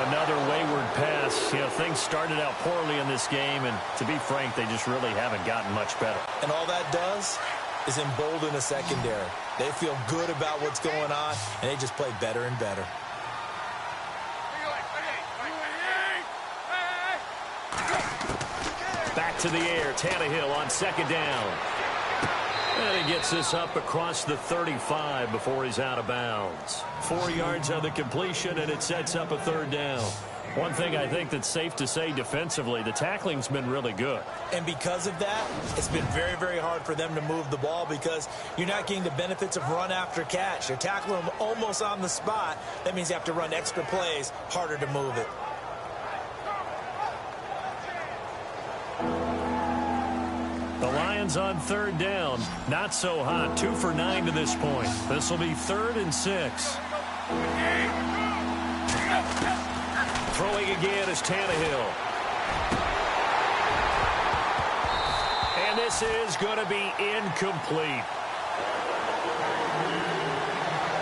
Another wayward pass. You know, things started out poorly in this game, and to be frank, they just really haven't gotten much better. And all that does is embolden a secondary. They feel good about what's going on, and they just play better and better. Back to the air, Tannehill on 2nd down. And he gets this up across the 35 before he's out of bounds. 4 yards on the completion, and it sets up a 3rd down. One thing I think that's safe to say defensively, the tackling's been really good. And because of that, it's been very, very hard for them to move the ball because you're not getting the benefits of run after catch. You're tackling them almost on the spot. That means you have to run extra plays, harder to move it. The Lions on 3rd down. Not so hot. 2 for 9 to this point. This will be 3rd and 6. Throwing again is Tannehill. And this is going to be incomplete.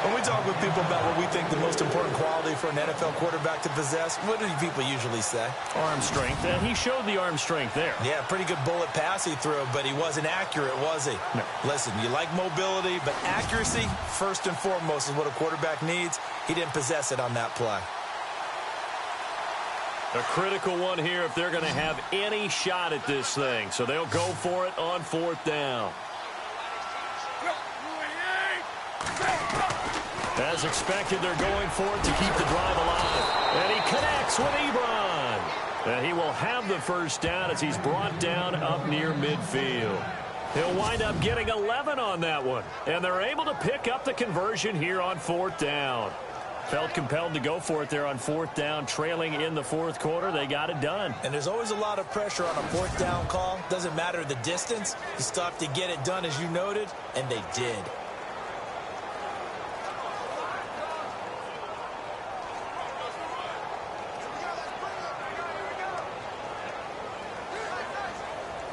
When we talk with people about what we think the most important quality for an NFL quarterback to possess, what do people usually say? Arm strength. And he showed the arm strength there. Yeah, pretty good bullet pass he threw, but he wasn't accurate, was he? No. Listen, you like mobility, but accuracy, first and foremost, is what a quarterback needs. He didn't possess it on that play. A critical one here if they're going to have any shot at this thing. So they'll go for it on 4th down. As expected, they're going for it to keep the drive alive. And he connects with Ebron. And he will have the 1st down as he's brought down up near midfield. He'll wind up getting 11 on that one. And they're able to pick up the conversion here on 4th down. Felt compelled to go for it there on 4th down, trailing in the 4th quarter. They got it done. And there's always a lot of pressure on a 4th down call. Doesn't matter the distance. You still have to get it done, as you noted, and they did.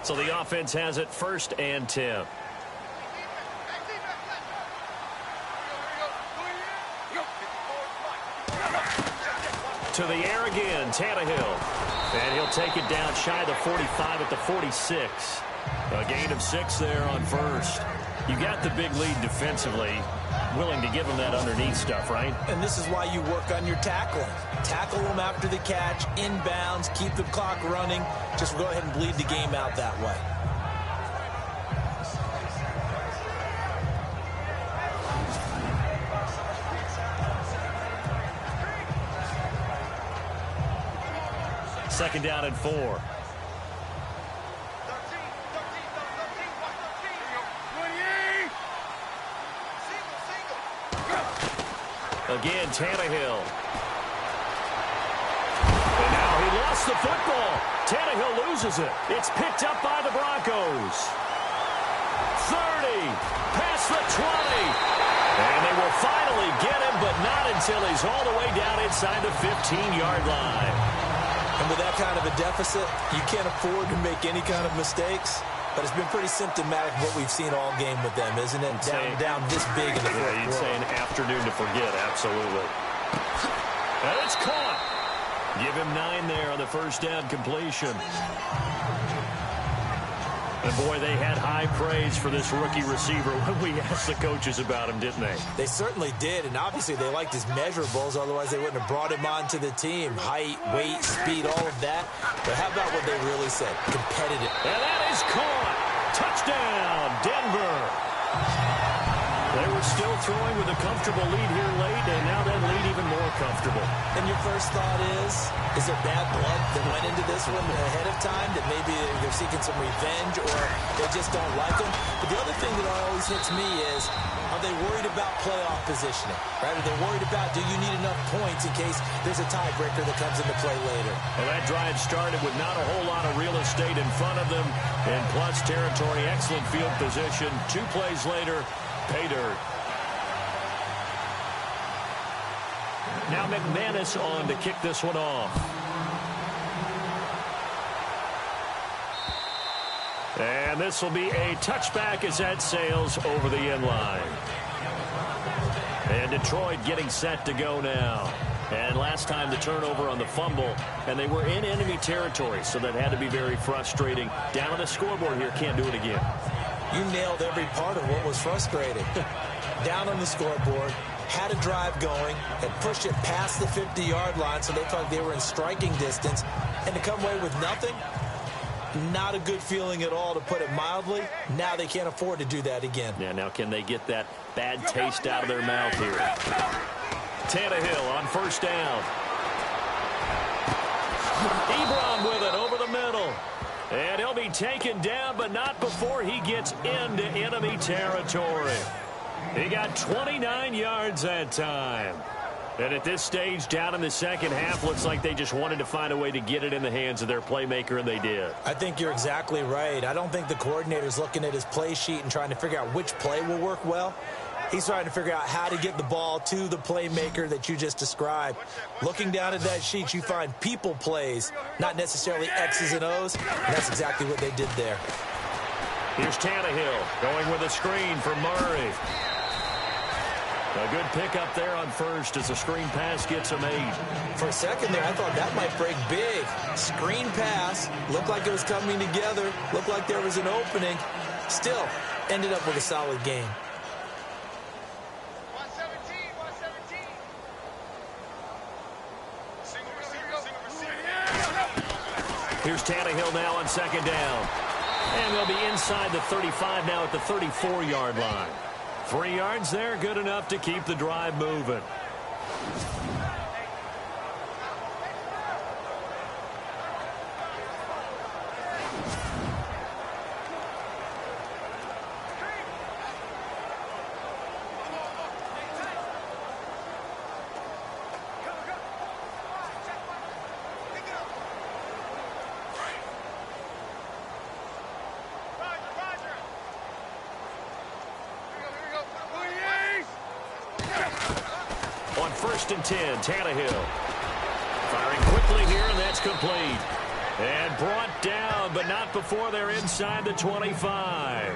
So the offense has it 1st and 10. To the air again, Tannehill. And he'll take it down shy of the 45 at the 46. A gain of 6 there on 1st. You got the big lead defensively. Willing to give them that underneath stuff, right? And this is why you work on your tackling. Tackle them after the catch, inbounds, keep the clock running. Just go ahead and bleed the game out that way. Second down and 4. Again, Tannehill. And now he lost the football. Tannehill loses it. It's picked up by the Broncos. 30, past the 20. And they will finally get him, but not until he's all the way down inside the 15-yard line. And with that kind of a deficit, you can't afford to make any kind of mistakes. But it's been pretty symptomatic of what we've seen all game with them, isn't it? Down this big in the fourth quarter. You'd say an afternoon to forget, absolutely. And it's caught. Give him 9 there on the first down completion. And, boy, they had high praise for this rookie receiver when we asked the coaches about him, didn't they? They certainly did, and obviously they liked his measurables. Otherwise, they wouldn't have brought him onto the team. Height, weight, speed, all of that. But how about what they really said? Competitive. And that is caught. Touchdown, Denver. They were still throwing with a comfortable lead here late, and now that lead even more comfortable. And your first thought is there bad blood that went into this one ahead of time, that maybe they're seeking some revenge or they just don't like them? But the other thing that always hits me is, are they worried about playoff positioning? Right? Are they worried about, do you need enough points in case there's a tiebreaker that comes into play later? Well, that drive started with not a whole lot of real estate in front of them, and plus territory, excellent field position. 2 plays later, pay dirt. Now McManus on to kick this one off. And this will be a touchback as that sails over the end line. And Detroit getting set to go now. And last time the turnover on the fumble, and they were in enemy territory, so that had to be very frustrating. Down on the scoreboard here, can't do it again. You nailed every part of what was frustrating. Down on the scoreboard, had a drive going, and pushed it past the 50-yard line so they thought they were in striking distance, and to come away with nothing, not a good feeling at all, to put it mildly. Now they can't afford to do that again. Yeah, now can they get that bad taste out of their mouth here? Tannehill on first down. Ebron with it over the middle. And he'll be taken down, but not before he gets into enemy territory. He got 29 yards that time. And at this stage, down in the second half, looks like they just wanted to find a way to get it in the hands of their playmaker, and they did. I think you're exactly right. I don't think the coordinator's looking at his play sheet and trying to figure out which play will work well. He's trying to figure out how to get the ball to the playmaker that you just described. Looking down at that sheet, you find people plays, not necessarily X's and O's, and that's exactly what they did there. Here's Tannehill going with a screen for Murray. A good pickup there on first as the screen pass gets him 8. For a second there, I thought that might break big. Screen pass, looked like it was coming together, looked like there was an opening. Still, ended up with a solid game. Here's Tannehill now on second down. And they'll be inside the 35 now at the 34-yard line. 3 yards there, good enough to keep the drive moving. First and 10, Tannehill. Firing quickly here, and that's complete. And brought down, but not before they're inside the 25.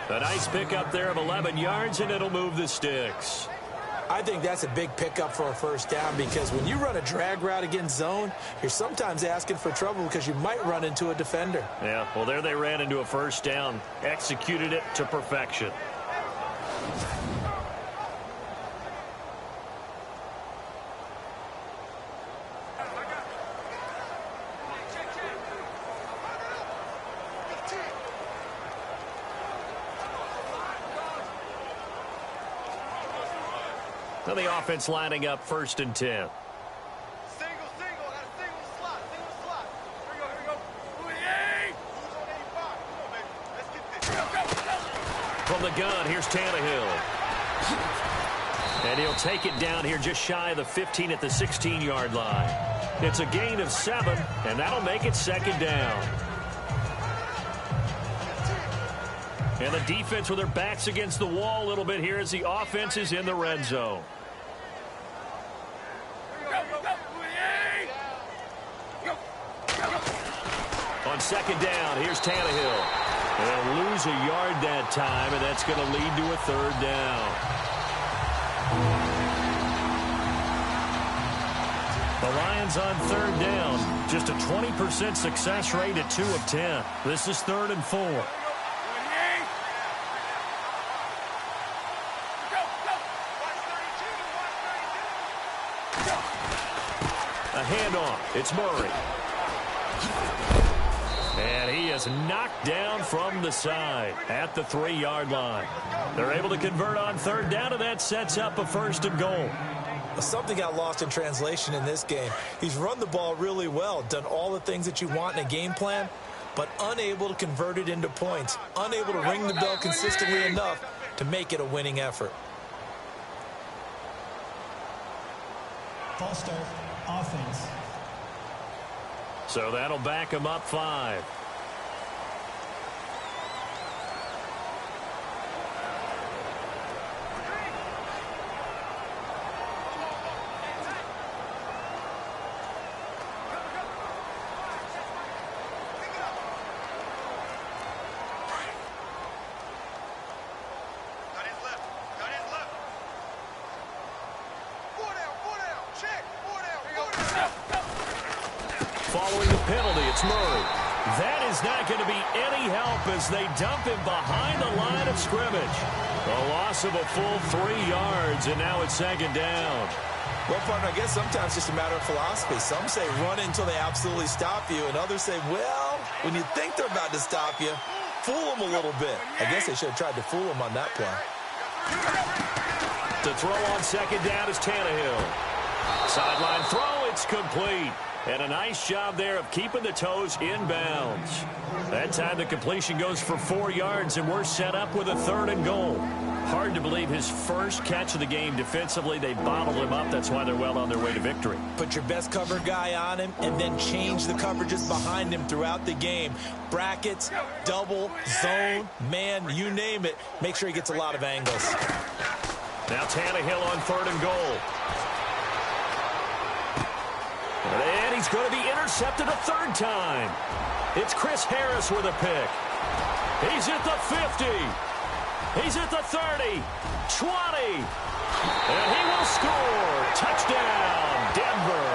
A nice pickup there of 11 yards, and it'll move the sticks. I think that's a big pickup for a first down, because when you run a drag route against zone, you're sometimes asking for trouble because you might run into a defender. Yeah, well, there they ran into a first down, executed it to perfection. So the offense lining up first and 10. Single, single slot. Here we go. Who's on 85? Come on, baby. Let's get this. Go. From the gun, here's Tannehill. And he'll take it down here just shy of the 15 at the 16-yard line. It's a gain of 7, and that'll make it 2nd down. And the defense with their backs against the wall a little bit here as the offense is in the red zone. On 2nd down, here's Tannehill. They'll lose a yard that time, and that's going to lead to a 3rd down. The Lions on 3rd down. Just a 20% success rate at 2 of 10. This is 3rd and 4. A handoff. It's Murray. And he is knocked down from the side at the 3-yard line. They're able to convert on 3rd down, and that sets up a 1st and goal. Something got lost in translation in this game. He's run the ball really well, done all the things that you want in a game plan, but unable to convert it into points, unable to ring the bell consistently enough to make it a winning effort. False start, offense. So that'll back him up 5. Following the penalty, it's Murray. That is not going to be any help as they dump him behind the line of scrimmage. A loss of a full 3 yards, and now it's 2nd down. Well, partner, I guess sometimes it's just a matter of philosophy. Some say run until they absolutely stop you, and others say, well, when you think they're about to stop you, fool them a little bit. I guess they should have tried to fool them on that play. To throw on 2nd down is Tannehill. Sideline throw, it's complete. And a nice job there of keeping the toes in bounds. That time the completion goes for 4 yards, and we're set up with a 3rd and goal. Hard to believe his first catch of the game defensively. They bottled him up. That's why they're well on their way to victory. Put your best cover guy on him and then change the coverages behind him throughout the game. Brackets, double, zone, man, you name it. Make sure he gets a lot of angles. Now Tannehill on 3rd and goal. And he's going to be intercepted a 3rd time. It's Chris Harris with a pick. He's at the 50. He's at the 30. 20. And he will score. Touchdown, Denver.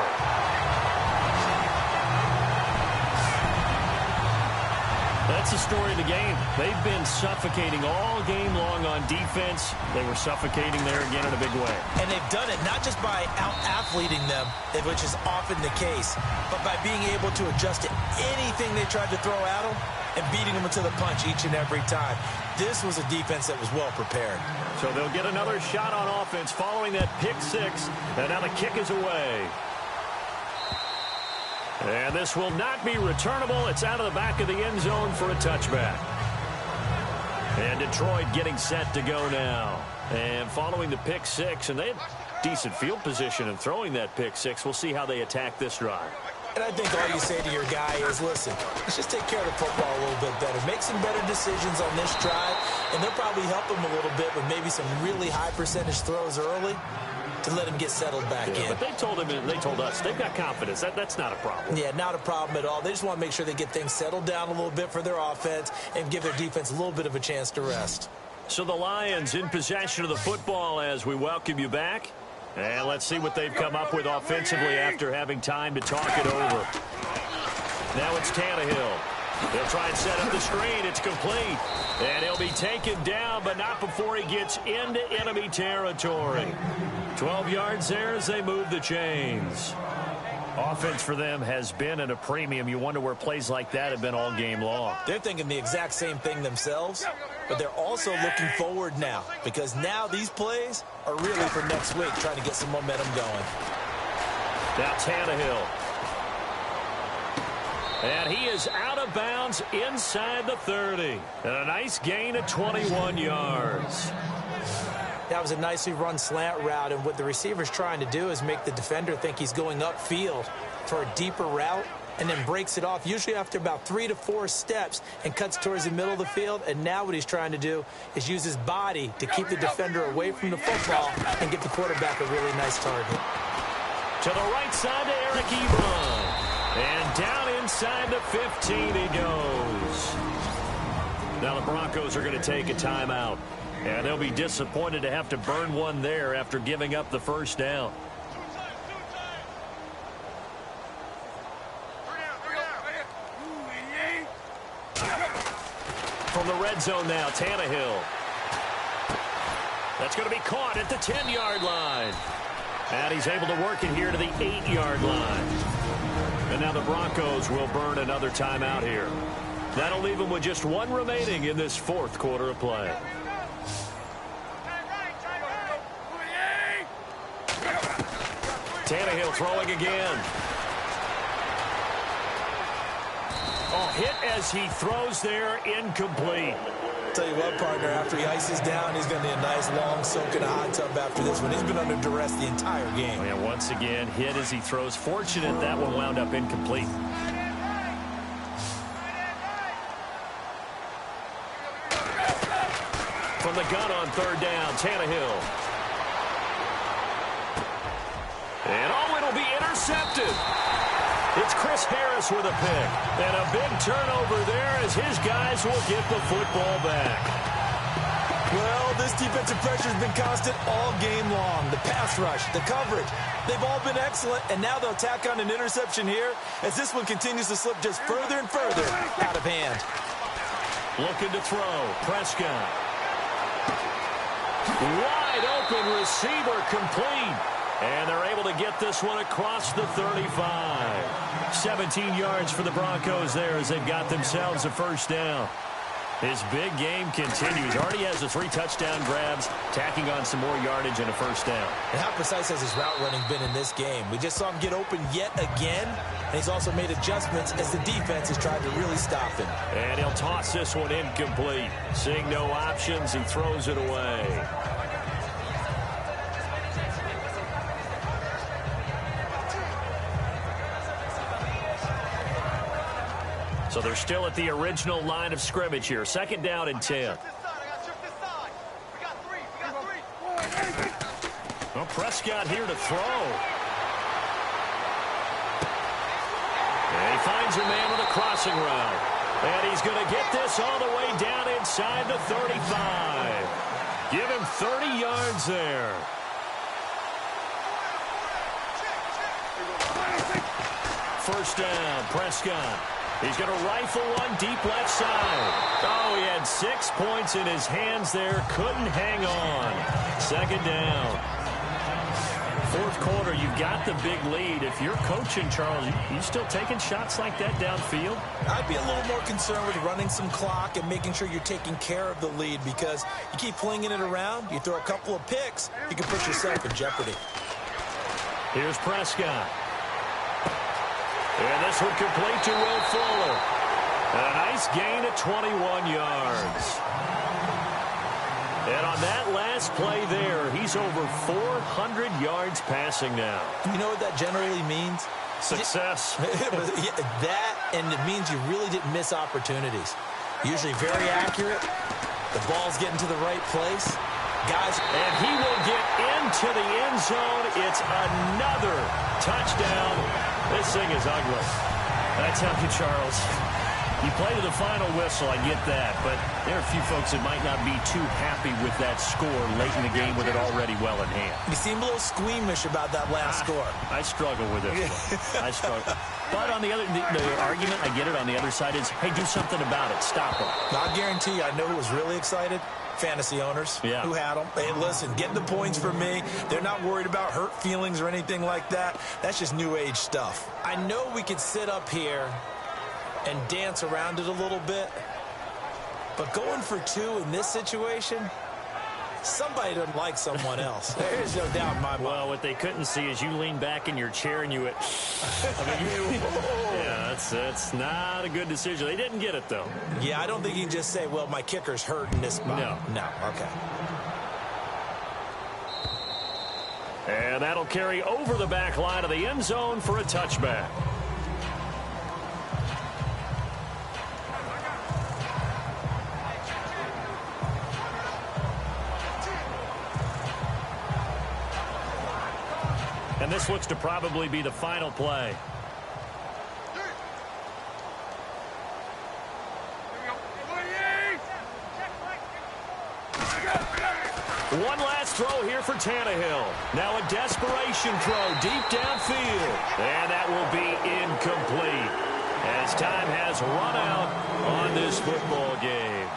That's the story of the game. They've been suffocating all game long on defense. They were suffocating there again in a big way. And they've done it not just by out-athleting them, which is often the case, but by being able to adjust to anything they tried to throw at them and beating them to the punch each and every time. This was a defense that was well prepared. So they'll get another shot on offense following that pick 6, and now the kick is away. And this will not be returnable. It's out of the back of the end zone for a touchback. And Detroit getting set to go now. And following the pick 6, and they had decent field position in throwing that pick 6. We'll see how they attack this drive. And I think all you say to your guy is, listen, let's just take care of the football a little bit better. Make some better decisions on this drive, and they'll probably help him a little bit with maybe some really high percentage throws early to let him get settled back in. But they told him, and they told us, they've got confidence. That's not a problem. Yeah, not a problem at all. They just want to make sure they get things settled down a little bit for their offense and give their defense a little bit of a chance to rest. So the Lions in possession of the football as we welcome you back. And let's see what they've come up with offensively after having time to talk it over. Now it's Tannehill. They'll try and set up the screen. It's complete. And he'll be taken down, but not before he gets into enemy territory. 12 yards there as they move the chains. Offense for them has been at a premium. You wonder where plays like that have been all game long. They're thinking the exact same thing themselves, but they're also looking forward now because now these plays are really for next week, trying to get some momentum going. Now Tannehill. And he is out of bounds inside the 30. And a nice gain of 21 yards. That was a nicely run slant route, and what the receiver's trying to do is make the defender think he's going upfield for a deeper route, and then breaks it off, usually after about 3 to 4 steps, and cuts towards the middle of the field. And now what he's trying to do is use his body to keep the defender away from the football and get the quarterback a really nice target. To the right side to Eric Ebron. And down inside the 15 he goes. Now the Broncos are going to take a timeout. And they'll be disappointed to have to burn one there after giving up the first down. From the red zone now, Tannehill. That's going to be caught at the 10-yard line. And he's able to work it here to the 8-yard line. And now the Broncos will burn another timeout here. That'll leave them with just one remaining in this fourth quarter of play. Tannehill throwing again. Oh, hit as he throws there, incomplete. Tell you what, partner, after he ices down, he's going to need a nice long soak in a hot tub after this one. He's been under duress the entire game. And once again, hit as he throws. Fortunate that one wound up incomplete. From the gun on third down, Tannehill. And oh, it'll be intercepted. It's Chris Harris with a pick. And a big turnover there as his guys will get the football back. Well, this defensive pressure has been constant all game long. The pass rush, the coverage, they've all been excellent. And now they'll tack on an interception here as this one continues to slip just further and further out of hand. Looking to throw. Prescott. Wide open receiver, complete. And they're able to get this one across the 35. 17 yards for the Broncos there as they've got themselves a first down. His big game continues. Already has the 3 touchdown grabs, tacking on some more yardage and a first down. And how precise has his route running been in this game? We just saw him get open yet again, and he's also made adjustments as the defense has tried to really stop him. And he'll toss this one incomplete. Seeing no options, he throws it away. So they're still at the original line of scrimmage here. Second down and 10. Well, Prescott here to throw. And he finds a man with a crossing route. And he's going to get this all the way down inside the 35. Give him 30 yards there. First down, Prescott. He's going to rifle one deep left side. Oh, he had 6 points in his hands there. Couldn't hang on. Second down. Fourth quarter, you've got the big lead. If you're coaching, Charles, you still taking shots like that downfield? I'd be a little more concerned with running some clock and making sure you're taking care of the lead, because you keep flinging it around, you throw a couple of picks, you can put yourself in jeopardy. Here's Prescott. And this would complete to Will Fuller. A nice gain of 21 yards. And on that last play there, he's over 400 yards passing now. You know what that generally means? Success. That, and it means you really didn't miss opportunities. Usually very accurate. The ball's getting to the right place. Guys, and he will get into the end zone. It's another touchdown. This thing is ugly. I tell you, Charles, you play to the final whistle, I get that, but there are a few folks that might not be too happy with that score late in the game with it already well in hand. You seem a little squeamish about that last score. I struggle with it. I struggle. But on the other, the argument, I get it, on the other side is, hey, do something about it. Stop them. I guarantee you, I know who was really excited. Fantasy owners who had them. Hey, listen, get the points for me. They're not worried about hurt feelings or anything like that. That's just new age stuff. I know we could sit up here and dance around it a little bit, but going for 2 in this situation, somebody doesn't like someone else. There's no doubt in my mind. Well, what they couldn't see is you lean back in your chair and you went, yeah, that's not a good decision. They didn't get it, though. Yeah, I don't think you can just say, well, my kicker's hurt in this spot. No. No, okay. And that'll carry over the back line of the end zone for a touchback. And this looks to probably be the final play. One last throw here for Tannehill. Now a desperation throw deep downfield. And that will be incomplete as time has run out on this football game.